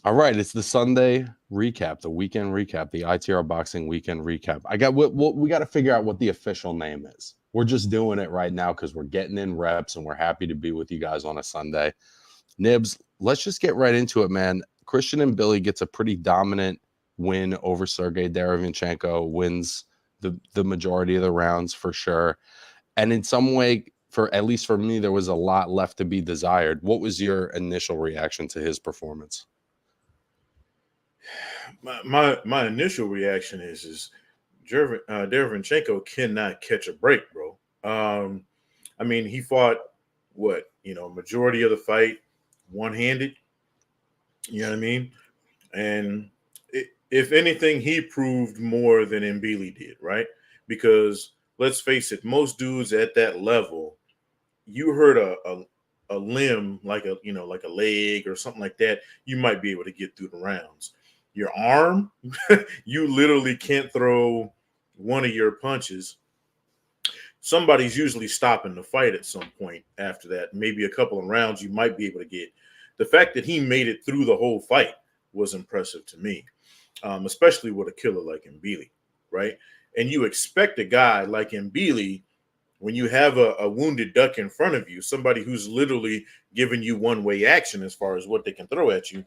All right, it's the Sunday recap, the weekend recap, the ITRBoxing weekend recap. We got to figure out what the official name is. We're just doing it right now because we're getting in reps and we're happy to be with you guys on a Sunday. Nibs, let's just get right into it, man. Christian Mbilli gets a pretty dominant win over Sergey Derevyanchenko, wins the majority of the rounds for sure. And in some way, for at least for me, there was a lot left to be desired. What was your initial reaction to his performance? My initial reaction is Derevyanchenko cannot catch a break, bro. I mean, he fought majority of the fight one handed. You know what I mean? And if anything, he proved more than Mbilli did, right? Because let's face it, most dudes at that level, you hurt a limb like a leg or something like that, you might be able to get through the rounds. Your arm, you literally can't throw one of your punches. Somebody's usually stopping the fight at some point after that. Maybe a couple of rounds you might be able to get. The fact that he made it through the whole fight was impressive to me, especially with a killer like Mbilli, right? And you expect a guy like Mbilli, when you have a wounded duck in front of you, somebody who's literally giving you one-way action as far as what they can throw at you,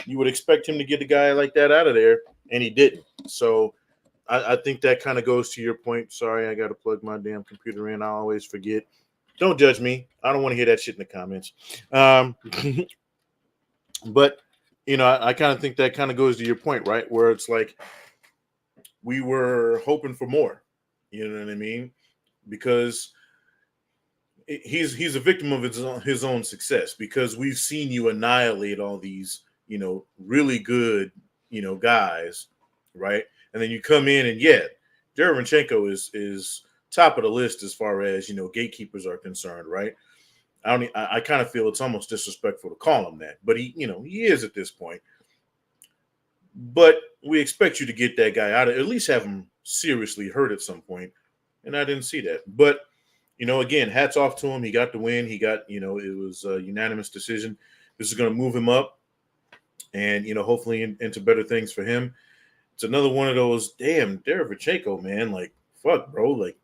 you would expect him to get a guy like that out of there, and he didn't. So I think that kind of goes to your point. Sorry, I got to plug my damn computer in. I always forget. Don't judge me. I don't want to hear that shit in the comments. Um, but I kind of think that kind of goes to your point, right? Where it's like we were hoping for more. You know what I mean? Because he's a victim of his own success, because we've seen you annihilate all these really good guys, right? And then you come in and Derevyanchenko is top of the list as far as gatekeepers are concerned, right? I kind of feel it's almost disrespectful to call him that, but he is at this point. But we expect you to get that guy out of, at least have him seriously hurt at some point, and I didn't see that. But again, hats off to him. He got the win. He got it was a unanimous decision. This is going to move him up, and hopefully into better things for him. It's another one of those damn Derevyanchenko, man. Like fuck, bro. Like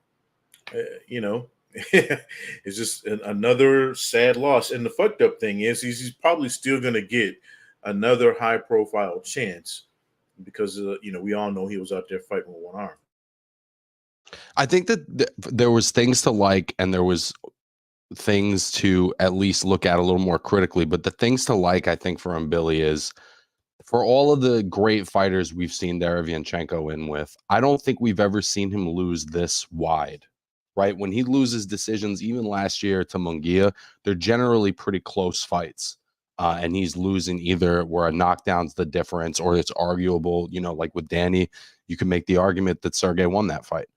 it's just another sad loss. And the fucked up thing is he's probably still going to get another high profile chance because we all know he was out there fighting with one arm. I think that there was things to like, and there was things to at least look at a little more critically. But the things to like, I think, for Mbilli is, for all of the great fighters we've seen Derevyanchenko in with, I don't think we've ever seen him lose this wide, right? When he loses decisions, even last year to Munguia, they're generally pretty close fights. And he's losing either where a knockdown's the difference or it's arguable, like with Danny, you can make the argument that Sergey won that fight.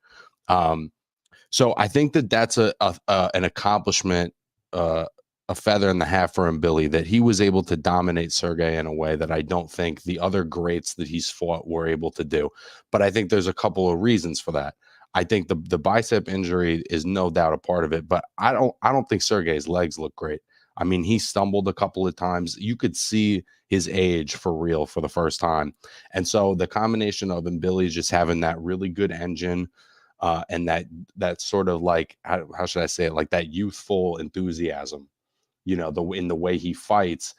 So I think that that's an accomplishment, a feather in the hat for Mbilli, that he was able to dominate Sergey in a way that I don't think the other greats that he's fought were able to do. But I think there's a couple of reasons for that. I think the bicep injury is no doubt a part of it, but I don't think Sergey's legs look great. I mean, he stumbled a couple of times. You could see his age for real for the first time. And so the combination of Mbilli just having that really good engine, and that sort of like, how should I say it, like that youthful enthusiasm, in the way he fights,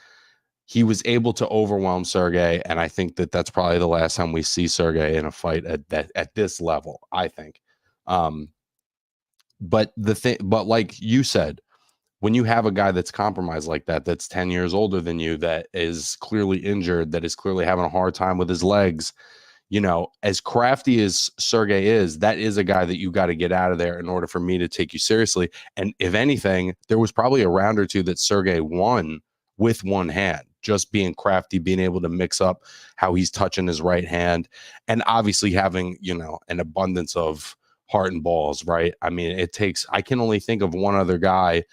he was able to overwhelm Sergey, and I think that that's probably the last time we see Sergey in a fight at this level, I think. But like you said, when you have a guy that's compromised like that, that's 10 years older than you, that is clearly injured, that is clearly having a hard time with his legs, as crafty as Sergey is, that is a guy that you got to get out of there in order for me to take you seriously. And if anything, there was probably a round or two that Sergey won with one hand, just being crafty, being able to mix up how he's touching his right hand, and obviously having, an abundance of heart and balls, right? I mean, I can only think of one other guy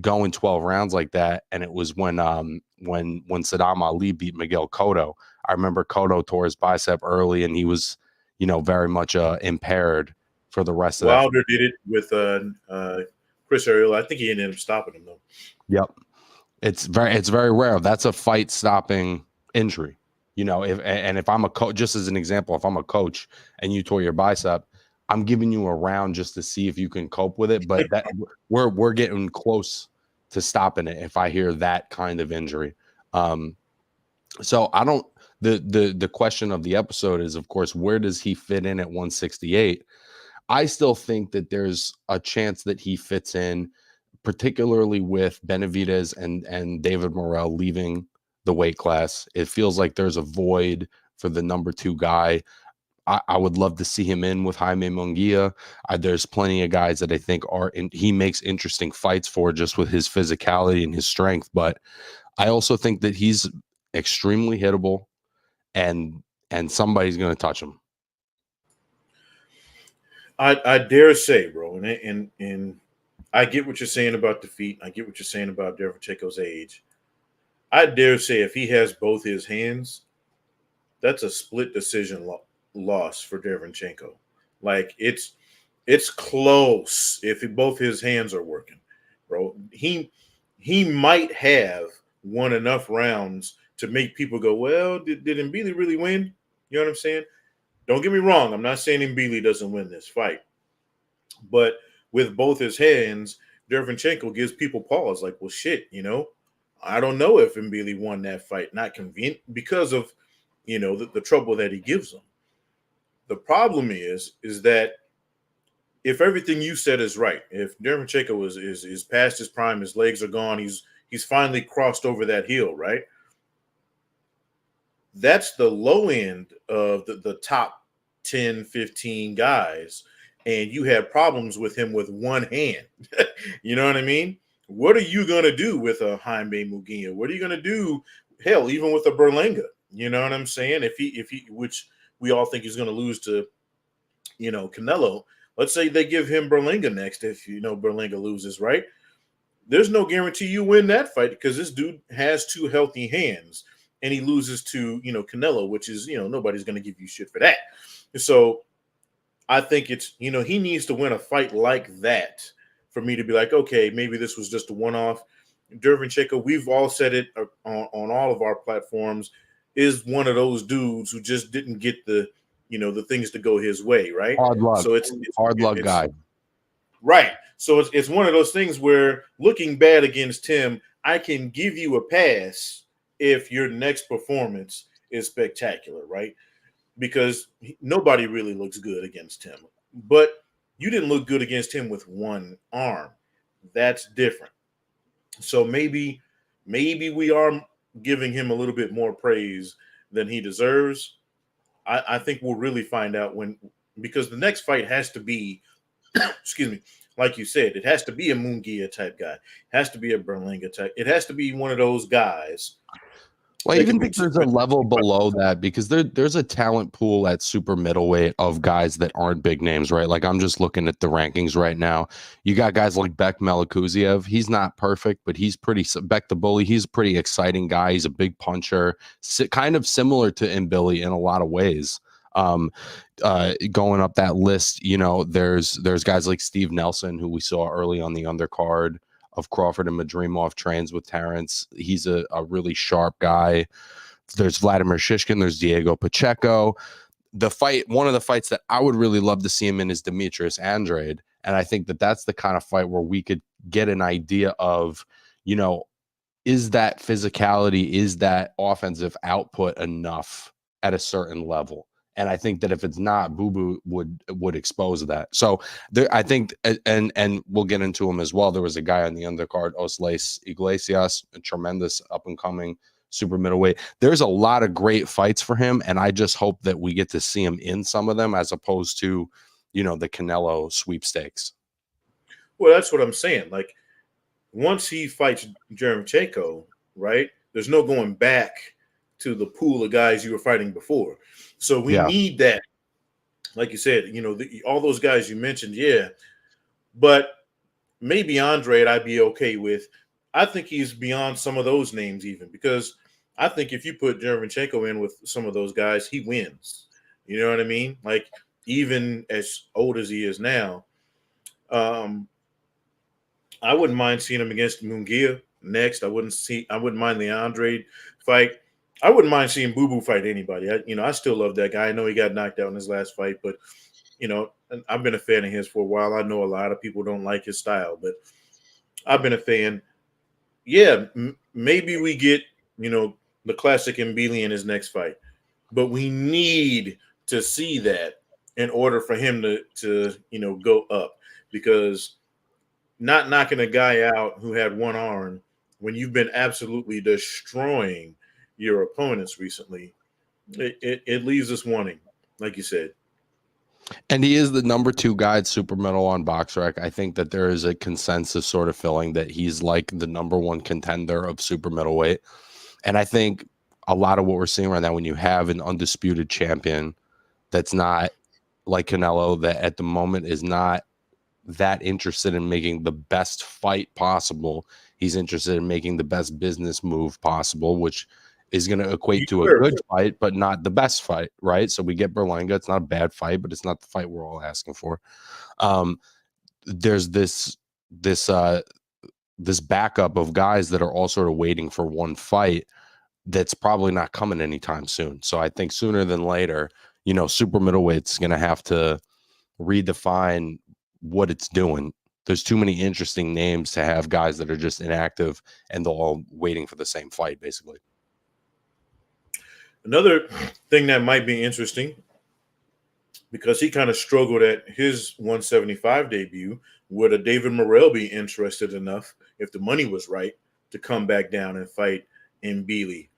going 12 rounds like that, and it was when Saddam Ali beat Miguel Cotto. I remember Cotto tore his bicep early, and he was, very much impaired for the rest of that. Wilder did it with Chris Ariel. I think he ended up stopping him though. Yep, it's very rare. That's a fight stopping injury. If I'm a coach, just as an example, if I'm a coach and you tore your bicep, I'm giving you a round just to see if you can cope with it. But that we're getting close to stopping it if I hear that kind of injury. So I don't. The question of the episode is, of course, where does he fit in at 168? I still think that there's a chance that he fits in, particularly with Benavidez and David Morrell leaving the weight class. It feels like there's a void for the number 2 guy. I would love to see him in with Jaime Munguia. There's plenty of guys that I think he makes interesting fights for just with his physicality and his strength. But I also think that he's extremely hittable, and somebody's going to touch him. I dare say, bro, and I get what you're saying about the feet. I get what you're saying about Derevchenko's age. I dare say if he has both his hands, that's a split decision loss for Derevchenko. Like it's close if both his hands are working, bro. He might have won enough rounds to make people go, well, did Mbilli really win? You know what I'm saying? Don't get me wrong. I'm not saying Mbilli doesn't win this fight, but with both his hands, Derevchenko gives people pause. Like, well, shit, I don't know if Mbilli won that fight. Not convenient because of the trouble that he gives them. The problem is that if everything you said is right, if Derevchenko is past his prime, his legs are gone, he's finally crossed over that hill, right? That's the low end of the top 10, 15 guys, and you have problems with him with one hand. You know what I mean? What are you going to do with a Jaime Munguia? What are you going to do, hell, even with a Berlanga? You know what I'm saying? If he which we all think he's going to lose to, Canelo. Let's say they give him Berlanga next if, Berlanga loses, right? There's no guarantee you win that fight because this dude has 2 healthy hands and he loses to, Canelo, which is, nobody's going to give you shit for that. So I think it's, he needs to win a fight like that for me to be like, okay, maybe this was just a one-off. Derevchenko, we've all said it on all of our platforms, is one of those dudes who just didn't get the things to go his way, right? Hard luck. So it's hard luck guy. Right. So it's one of those things where looking bad against him, I can give you a pass if your next performance is spectacular, right? Because nobody really looks good against him. But you didn't look good against him with one arm. That's different. So maybe we are giving him a little bit more praise than he deserves. I think we'll really find out because the next fight has to be, excuse me, like you said, it has to be a Munguia type guy. It has to be a Berlanga type. It has to be one of those guys. Well, I even think there's a level below that because there's a talent pool at super middleweight of guys that aren't big names, right? Like I'm just looking at the rankings right now. You got guys like Bek Melikuziev. He's not perfect, but he's Bek the Bully. He's a pretty exciting guy. He's a big puncher, kind of similar to Mbilli in a lot of ways. Going up that list, there's guys like Steve Nelson, who we saw early on the undercard of Crawford and Madrimov, trains with Terrence. He's a really sharp guy. There's Vladimir Shishkin. There's Diego Pacheco. One of the fights that I would really love to see him in is Demetrius Andrade. And I think that that's the kind of fight where we could get an idea of, is that physicality, is that offensive output enough at a certain level? And I think that if it's not, Boo Boo would expose that. So I think, and we'll get into him as well. There was a guy on the undercard, Osleis Iglesias, a tremendous up and coming super middleweight. There's a lot of great fights for him, and I just hope that we get to see him in some of them as opposed to, the Canelo sweepstakes. Well, that's what I'm saying. Like once he fights Derevchenko, right? There's no going back to the pool of guys you were fighting before. So we need that, like you said, all those guys you mentioned, yeah. But maybe Andre, I'd be okay with. I think he's beyond some of those names even because I think if you put Derevchenko in with some of those guys, he wins. You know what I mean? Like even as old as he is now, I wouldn't mind seeing him against Munguia next. I wouldn't mind the Andre fight. I wouldn't mind seeing Boo Boo fight anybody. I still love that guy. I know he got knocked out in his last fight, but and I've been a fan of his for a while. I know a lot of people don't like his style, but I've been a fan. Yeah, maybe we get the classic Mbilli in his next fight, but we need to see that in order for him to go up, because not knocking a guy out who had one arm when you've been absolutely destroying your opponents recently, it leaves us wanting, like you said. And he is the number 2 guy at super metal on BoxRec. I think that there is a consensus sort of feeling that he's like the number 1 contender of super middleweight. And I think a lot of what we're seeing right now, when you have an undisputed champion that's not like Canelo, that at the moment is not that interested in making the best fight possible. He's interested in making the best business move possible, which is going to equate to a good fight, but not the best fight, right? So we get Berlanga. It's not a bad fight, but it's not the fight we're all asking for. There's this backup of guys that are all sort of waiting for one fight that's probably not coming anytime soon. So I think sooner than later, super middleweight's going to have to redefine what it's doing. There's too many interesting names to have guys that are just inactive and they're all waiting for the same fight, basically. Another thing that might be interesting, because he kind of struggled at his 175 debut, would a David Morrell be interested enough, if the money was right, to come back down and fight Mbilli,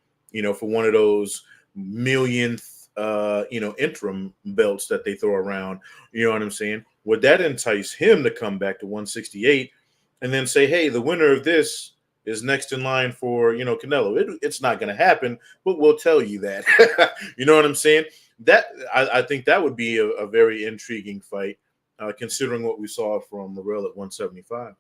for one of those millionth, interim belts that they throw around? You know what I'm saying? Would that entice him to come back to 168 and then say, hey, the winner of this is next in line for, Canelo? It's not going to happen, but we'll tell you that. You know what I'm saying? That I think that would be a very intriguing fight, considering what we saw from Morrell at 175.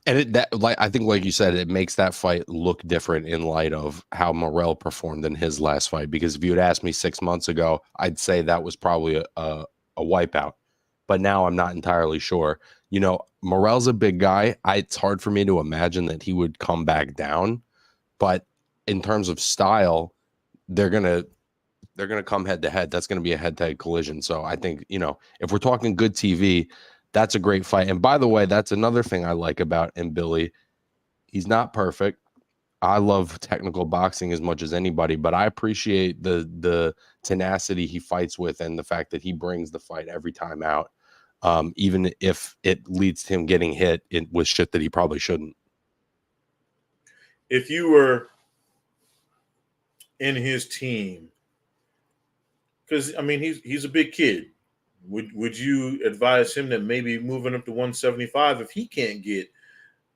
And I think, like you said, it makes that fight look different in light of how Morrell performed in his last fight. Because if you had asked me 6 months ago, I'd say that was probably a wipeout. But now I'm not entirely sure. Morrell's a big guy. It's hard for me to imagine that he would come back down. But in terms of style, they're gonna come head to head. That's gonna be a head to head collision. So I think if we're talking good TV, that's a great fight. And by the way, that's another thing I like about Mbilli. He's not perfect. I love technical boxing as much as anybody, but I appreciate the tenacity he fights with and the fact that he brings the fight every time out, even if it leads to him getting hit with shit that he probably shouldn't. If you were in his team, because he's a big kid, would you advise him that maybe moving up to 175, if he can't get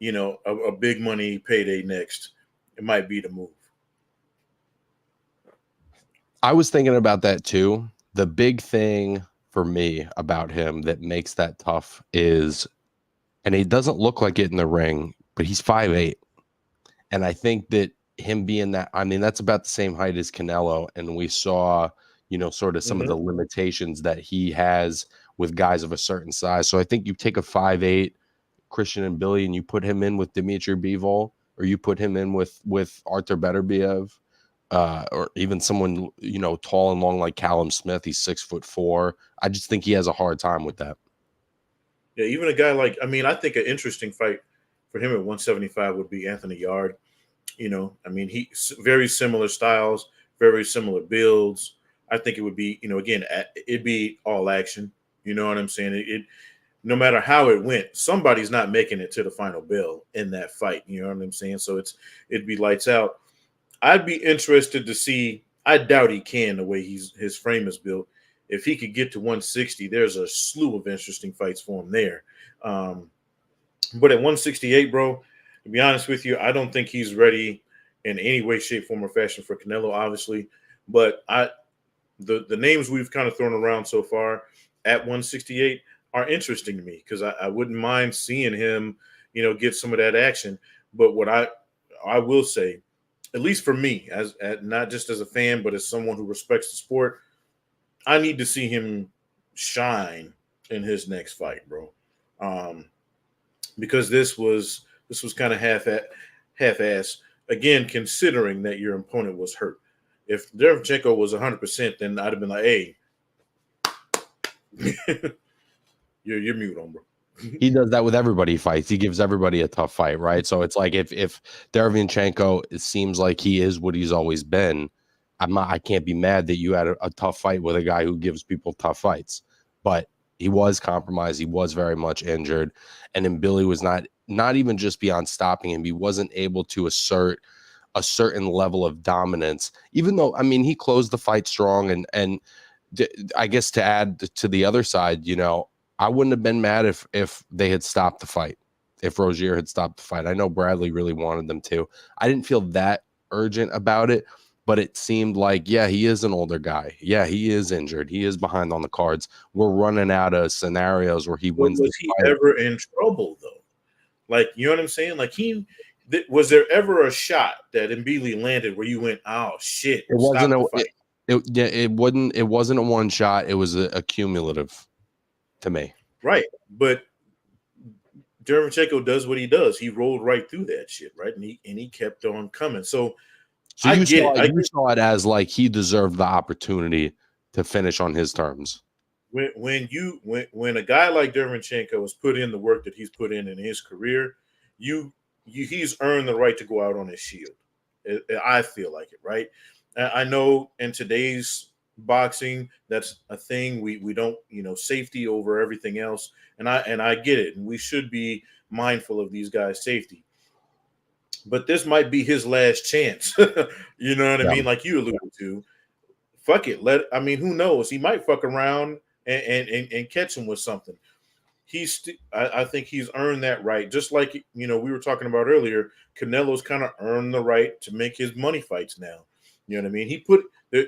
a big money payday next, it might be the move? I was thinking about that too. The big thing for me about him that makes that tough is, and he doesn't look like it in the ring, but he's 5'8". And I think that him being that, that's about the same height as Canelo. And we saw, sort of some of the limitations that he has with guys of a certain size. So I think you take a 5'8" Christian Mbilli and you put him in with Dimitri Bivol, or you put him in with Artur Beterbiev, or even someone, tall and long like Callum Smith. He's 6'4". I just think he has a hard time with that. Yeah, even a guy like, I think an interesting fight for him at 175 would be Anthony Yard. He's very similar styles, very similar builds. I think it would be, again, it'd be all action. You know what I'm saying? It no matter how it went, somebody's not making it to the final bell in that fight. You know what I'm saying? So it'd be lights out. I'd be interested to see. I doubt he can, the way his frame is built. If he could get to 160, there's a slew of interesting fights for him there. But at 168, bro, to be honest with you, I don't think he's ready in any way, shape, form, or fashion for Canelo, obviously. But the names we've kind of thrown around so far at 168 are interesting to me, because I wouldn't mind seeing him, get some of that action. But what I will say, at least for me, as not just as a fan, but as someone who respects the sport, I need to see him shine in his next fight, bro. Because this was kind of half-ass. Again, considering that your opponent was hurt. If Derevchenko was 100%, then I'd have been like, hey, you're mute on, bro. He does that with everybody he fights. He gives everybody a tough fight, right? So it's like if Derevchenko, it seems like he is what he's always been. I can't be mad that you had a tough fight with a guy who gives people tough fights. But he was compromised. He was very much injured, and then Billy was not even just beyond stopping him. He wasn't able to assert a certain level of dominance, even though, I mean, he closed the fight strong. And I guess to add to the other side, you know, I wouldn't have been mad if they had stopped the fight, if Rozier had stopped the fight. I know Bradley really wanted them to. I didn't feel that urgent about it, but it seemed like, yeah, he is an older guy. Yeah, he is injured. He is behind on the cards. We're running out of scenarios where he wins. Was he ever in trouble though? Like, you know what I'm saying? Like, was there ever a shot that Mbilli landed where you went, oh shit? It wasn't it wasn't a one shot. It was a cumulative to me. Right. But Derevchenko does what he does. He rolled right through that shit, right? And he kept on coming. So you saw it as like he deserved the opportunity to finish on his terms. When a guy like Derevchenko has put in the work that he's put in his career, he's earned the right to go out on his shield. I feel like it, right? I know in today's boxing, that's a thing. We don't, you know, safety over everything else, and I get it, and we should be mindful of these guys' safety. But this might be his last chance. You know what I mean? Like you alluded to. Fuck it. Who knows? He might fuck around and catch him with something. I think he's earned that right. Just like, you know, we were talking about earlier, Canelo's kind of earned the right to make his money fights now. You know what I mean?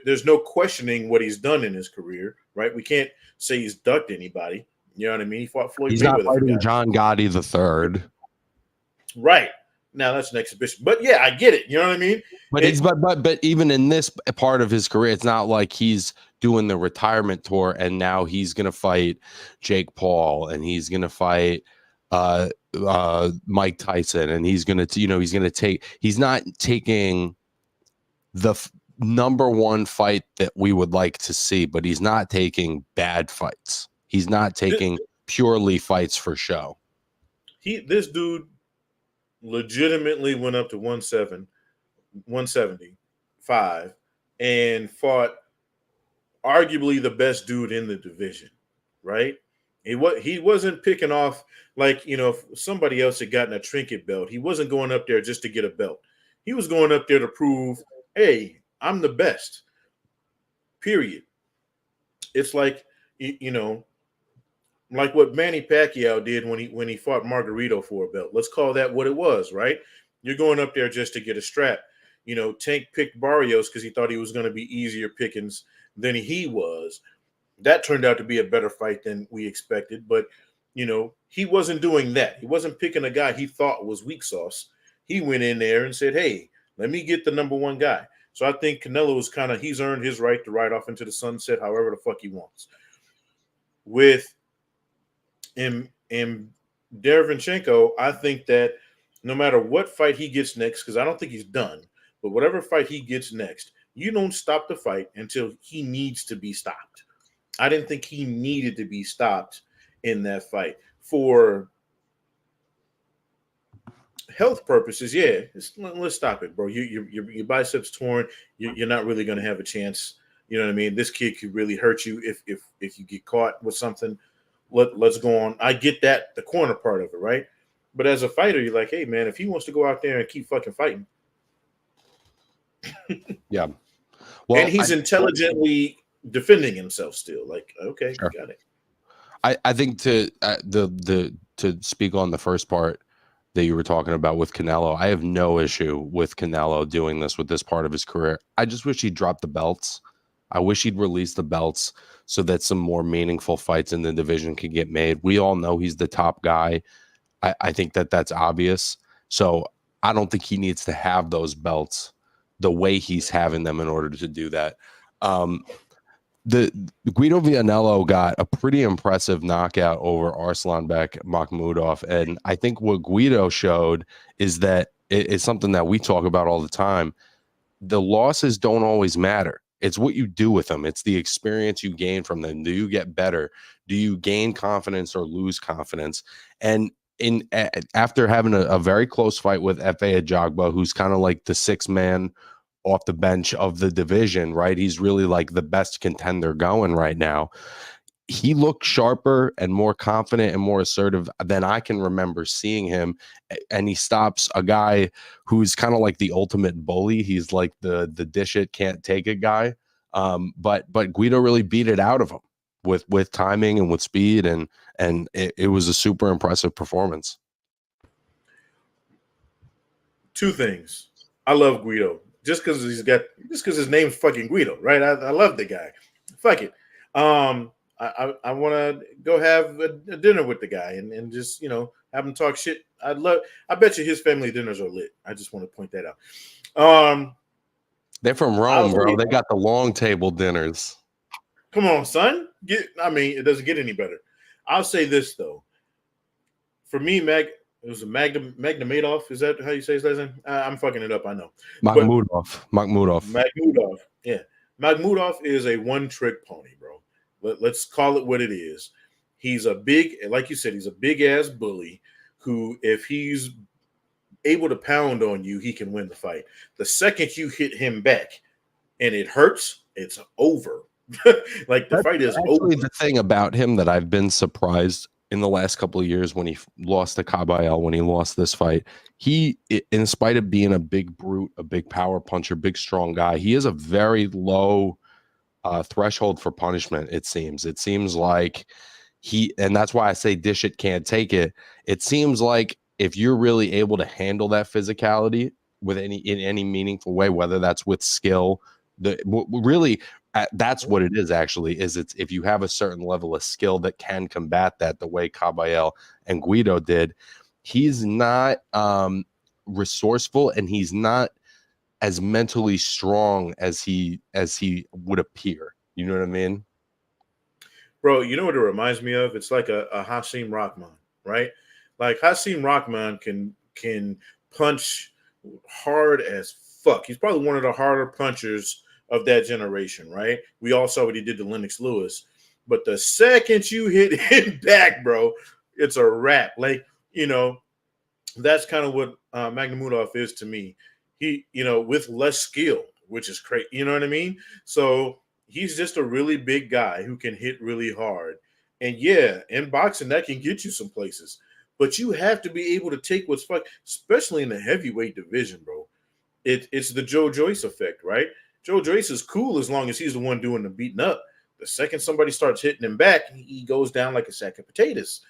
There's no questioning what he's done in his career, right? We can't say he's ducked anybody. You know what I mean? He fought Floyd Mayweather. He's not fighting John Gotti III. Right. Now that's an exhibition. But yeah, I get it. You know what I mean? But even in this part of his career, it's not like he's doing the retirement tour and now he's gonna fight Jake Paul and he's gonna fight Mike Tyson and he's not taking the number one fight that we would like to see, but he's not taking bad fights. He's not taking purely fights for show. This dude legitimately went up to 175 and fought arguably the best dude in the division, right? He wasn't picking off, like, you know, if somebody else had gotten a trinket belt. He wasn't going up there just to get a belt. He was going up there to prove, hey, I'm the best, period. It's like, you know, like what Manny Pacquiao did when he fought Margarito for a belt. Let's call that what it was, right? You're going up there just to get a strap. You know, Tank picked Barrios because he thought he was going to be easier pickings than he was. That turned out to be a better fight than we expected. But, you know, he wasn't doing that. He wasn't picking a guy he thought was weak sauce. He went in there and said, hey, let me get the number one guy. So I think Canelo is he's earned his right to ride off into the sunset however the fuck he wants. With Derevchenko, I think that no matter what fight he gets next, because I don't think he's done, but whatever fight he gets next, you don't stop the fight until he needs to be stopped. I didn't think he needed to be stopped in that fight. For health purposes, yeah, let's stop it, bro. Your biceps torn. You're not really going to have a chance. You know what I mean? This kid could really hurt you if you get caught with something. Let's go on. I get that, the corner part of it, right? But as a fighter, you're like, hey, man, if he wants to go out there and keep fucking fighting. Yeah. Well, and he's intelligently defending himself still. Like, okay, sure. Got it. I think to speak on the first part that you were talking about with Canelo, I have no issue with Canelo doing this with this part of his career. I just wish he'd drop the belts. I wish he'd release the belts so that some more meaningful fights in the division could get made. We all know he's the top guy. I think that's obvious. So I don't think he needs to have those belts the way he's having them in order to do that. The Guido Vianello got a pretty impressive knockout over Arslanbek Makhmudov. And I think what Guido showed is that it's something that we talk about all the time. The losses don't always matter. It's what you do with them. It's the experience you gain from them. Do you get better? Do you gain confidence or lose confidence? And after having a very close fight with Efe Ajagba, who's kind of like the sixth man off the bench of the division, right? He's really like the best contender going right now. He looked sharper and more confident and more assertive than I can remember seeing him. And he stops a guy who's kind of like the ultimate bully. He's like the dish it, can't take it guy. But Guido really beat it out of him with timing and with speed, and it was a super impressive performance. Two things. I love Guido just because his name's fucking Guido, right? I love the guy. Fuck it. I want to go have a dinner with the guy and just have him talk shit. I bet you his family dinners are lit. I just want to point that out. They're from Rome, bro. They got the long table dinners. Come on, son. It doesn't get any better. I'll say this though. For me, it was a Magnum Madoff. Is that how you say his last name? I'm fucking it up. I know. Makhmudov. Yeah. Makhmudov is a one-trick pony, bro. Let's call it what it is. He's like you said, he's a big-ass bully who, if he's able to pound on you, he can win the fight. The second you hit him back and it hurts, it's over. Like the fight is over. The thing about him that I've been surprised in the last couple of years when he lost to Kabayel, when he lost this fight, he, in spite of being a big brute, a big power puncher, big strong guy, he is a very low threshold for punishment. It seems like and that's why I say dish it, can't take it. It seems like if you're really able to handle that physicality in any meaningful way, whether that's with skill, that's what it is actually, it's if you have a certain level of skill that can combat that the way Kabayel and Guido did. He's not resourceful, and he's not as mentally strong as he would appear. You know what I mean? Bro, you know what it reminds me of? It's like a Hasim Rahman, right? Like Hasim Rahman can punch hard as fuck. He's probably one of the harder punchers of that generation, right? We all saw what he did to Lennox Lewis. But the second you hit him back, bro, it's a wrap. Like, that's kind of what Makhmudov is to me. He, with less skill, which is crazy. You know what I mean? So he's just a really big guy who can hit really hard. And yeah, in boxing, that can get you some places. But you have to be able to take what's fuck, especially in the heavyweight division, bro. It's the Joe Joyce effect, right? Joe Joyce is cool as long as he's the one doing the beating up. The second somebody starts hitting him back, he goes down like a sack of potatoes.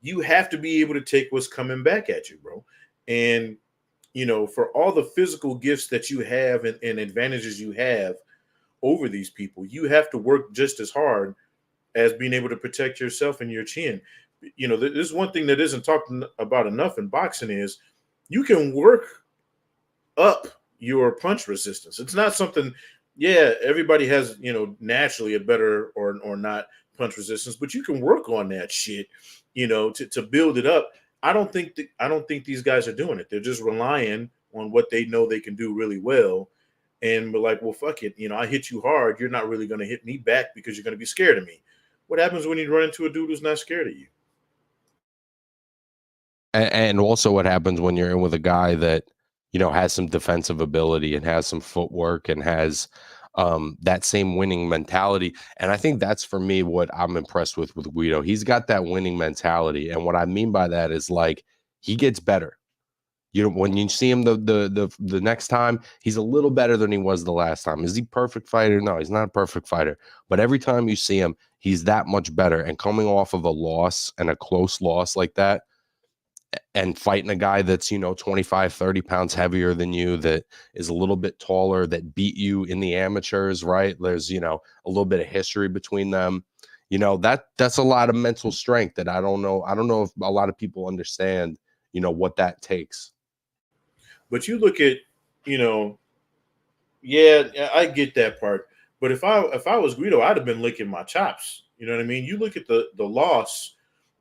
You have to be able to take what's coming back at you, bro. And, for all the physical gifts that you have and advantages you have over these people, you have to work just as hard as being able to protect yourself and your chin. There's one thing that isn't talked about enough in boxing is you can work up your punch resistance. It's not something, everybody has, naturally a better or not punch resistance, but you can work on that shit, to build it up. I don't think these guys are doing it. They're just relying on what they know they can do really well. And we're like, well, fuck it. I hit you hard. You're not really going to hit me back because you're going to be scared of me. What happens when you run into a dude who's not scared of you? And also what happens when you're in with a guy that, has some defensive ability and has some footwork and has that same winning mentality. And I think that's, for me, what I'm impressed with Guido. He's got that winning mentality. And what I mean by that is, like, he gets better. When you see him the next time, he's a little better than he was the last time. Is he a perfect fighter? No, he's not a perfect fighter. But every time you see him, he's that much better. And coming off of a loss, and a close loss like that, and fighting a guy that's 25, 30 pounds heavier than you, that is a little bit taller, that beat you in the amateurs, right? There's a little bit of history between them. That's a lot of mental strength that I don't know if a lot of people understand what that takes. But you look at, I get that part. But if I was Guido, I'd have been licking my chops. You know what I mean? You look at the loss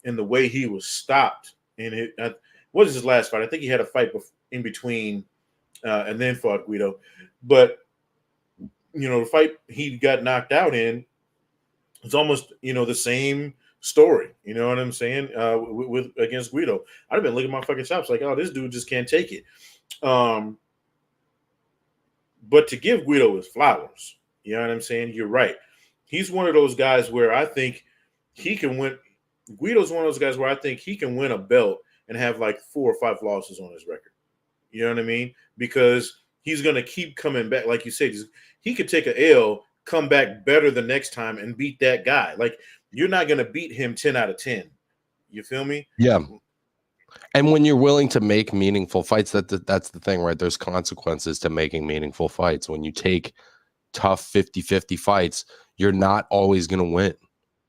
and the way he was stopped. And what is his last fight? I think he had a fight in between, and then fought Guido. But the fight he got knocked out in, it's almost the same story. You know what I'm saying? With against Guido, I'd have been licking my fucking chops like, oh, this dude just can't take it. But to give Guido his flowers, you know what I'm saying? You're right. He's one of those guys where I think he can win. Guido's one of those guys where I think he can win a belt and have like 4 or 5 losses on his record. You know what I mean? Because he's going to keep coming back. Like you said, he could take an L, come back better the next time and beat that guy. Like, you're not going to beat him 10 out of 10. You feel me? Yeah. And when you're willing to make meaningful fights, that's the thing, right? There's consequences to making meaningful fights. When you take tough 50-50 fights, you're not always going to win,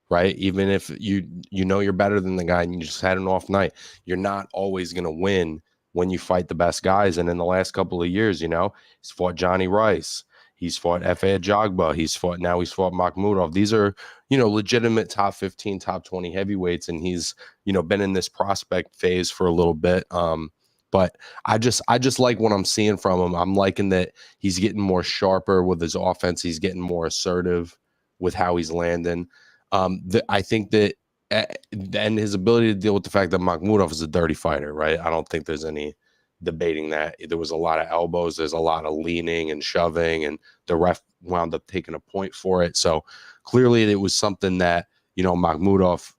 right? Even if you know you're better than the guy and you just had an off night, you're not always going to win when you fight the best guys. And in the last couple of years, he's fought Johnny Rice, he's fought Efe Ajagba, he's fought Makhmudov. These are, legitimate top 15, top 20 heavyweights, and he's, been in this prospect phase for a little bit. But I just like what I'm seeing from him. I'm liking that he's getting more sharper with his offense. He's getting more assertive with how he's landing. I think that, and his ability to deal with the fact that Makhmudov is a dirty fighter, right? I don't think there's any debating that. There was a lot of elbows, there's a lot of leaning and shoving, and the ref wound up taking a point for it. So clearly it was something that, Makhmudov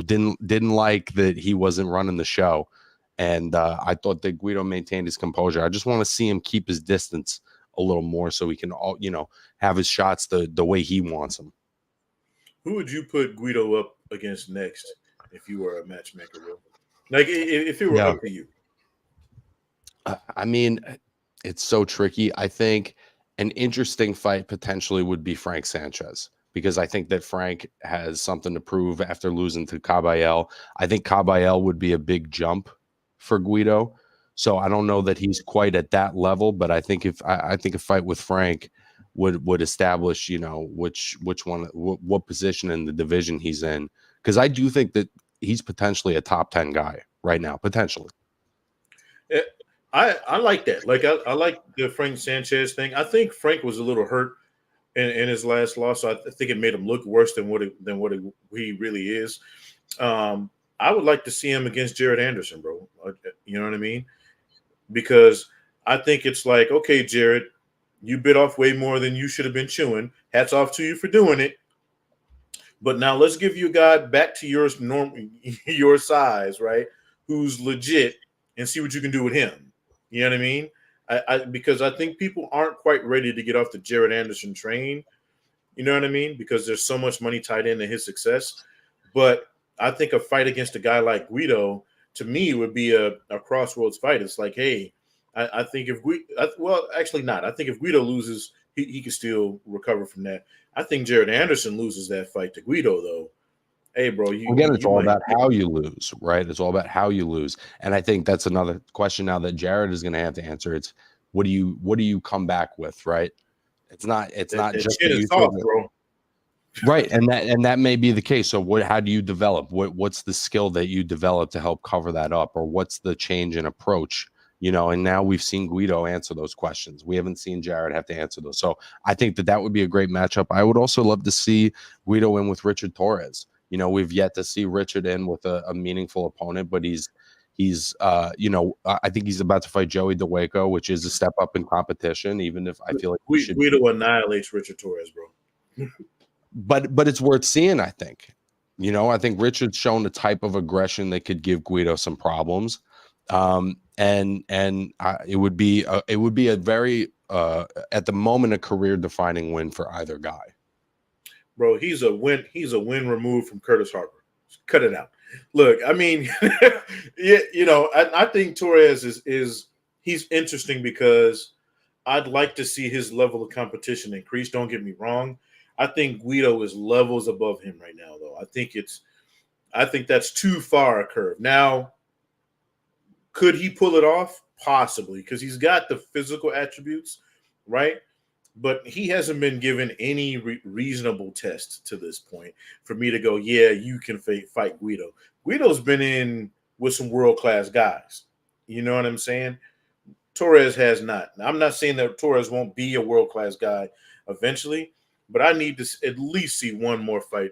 didn't like, that he wasn't running the show. And I thought that Guido maintained his composure. I just want to see him keep his distance a little more so he can have his shots the way he wants them. Who would you put Guido up against next if you were a matchmaker, bro? Like, if it were up to you. I mean, it's so tricky. I think an interesting fight potentially would be Frank Sanchez, because I think that Frank has something to prove after losing to Caballel. I think Caballel would be a big jump for Guido. So I don't know that he's quite at that level, but I think I think a fight with Frank would establish, which one, what position in the division he's in. Because I do think that he's potentially a top 10 guy right now, potentially. I like that. Like, I like the Frank Sanchez thing. I think Frank was a little hurt in his last loss, so I think it made him look worse than what he really is. I would like to see him against Jared Anderson, bro. You know what I mean? Because I think it's like, okay, Jared, you bit off way more than you should have been chewing. Hats off to you for doing it. But now let's give you a guy back to your size, right? Who's legit, and see what you can do with him. You know what I mean? Because I think people aren't quite ready to get off the Jared Anderson train. You know what I mean? Because there's so much money tied into his success. But I think a fight against a guy like Guido, to me, would be a crossroads fight. It's like, hey, I think if actually not. I think if Guido loses, he can still recover from that. I think Jared Anderson loses that fight to Guido, though. Hey, bro, it's all about how you lose, right? It's all about how you lose. And I think that's another question now that Jared is going to have to answer. It's what do you come back with, right? It's not just chin is soft, bro. Right. And that may be the case. So how do you develop? What's the skill that you develop to help cover that up? Or what's the change in approach? And now we've seen Guido answer those questions. We haven't seen Jared have to answer those. So I think that would be a great matchup. I would also love to see Guido in with Richard Torres. We've yet to see Richard in with a meaningful opponent, but he's I think he's about to fight Joey DeWaco, which is a step up in competition, even if I feel like Guido annihilates Richard Torres, bro. But it's worth seeing, I think. I think Richard's shown the type of aggression that could give Guido some problems. And it would be a very at the moment a career-defining win for either guy. Bro, he's a win removed from Curtis Harper. Cut it out. Look, I mean, yeah, I think Torres he's interesting because I'd like to see his level of competition increase. Don't get me wrong. I think Guido is levels above him right now, though. I think that's too far a curve. Now, could he pull it off? Possibly, because he's got the physical attributes, right? But he hasn't been given any reasonable test to this point for me to go, yeah, you can fight Guido. Guido's been in with some world-class guys. You know what I'm saying? Torres has not. Now, I'm not saying that Torres won't be a world class guy eventually, but I need to at least see one more fight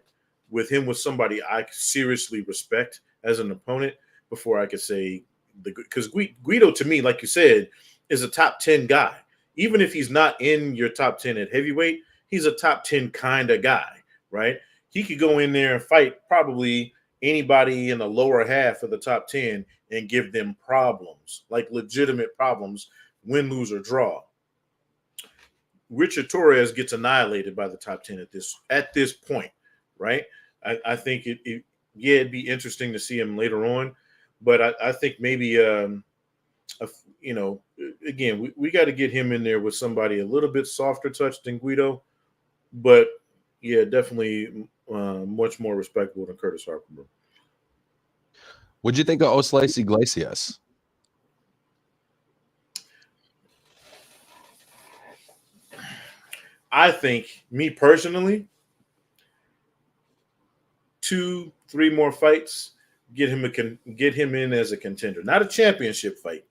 with him with somebody I seriously respect as an opponent before I could say because Guido to me, like you said, is a top 10 guy. Even if he's not in your top 10 at heavyweight, he's a top 10 kind of guy, right? He could go in there and fight probably anybody in the lower half of the top 10 and give them problems, like legitimate problems, win, lose, or draw. Richard Torres gets annihilated by the top 10 at this point, right? I think yeah, it'd be interesting to see him later on, but I think maybe you know, again, we got to get him in there with somebody a little bit softer touch than Guido, but yeah, definitely much more respectable than Curtis Harper. Bro. What'd you think of Osleis Iglesias? I think, me personally, 2-3 more fights, get him in as a contender, not a championship fight,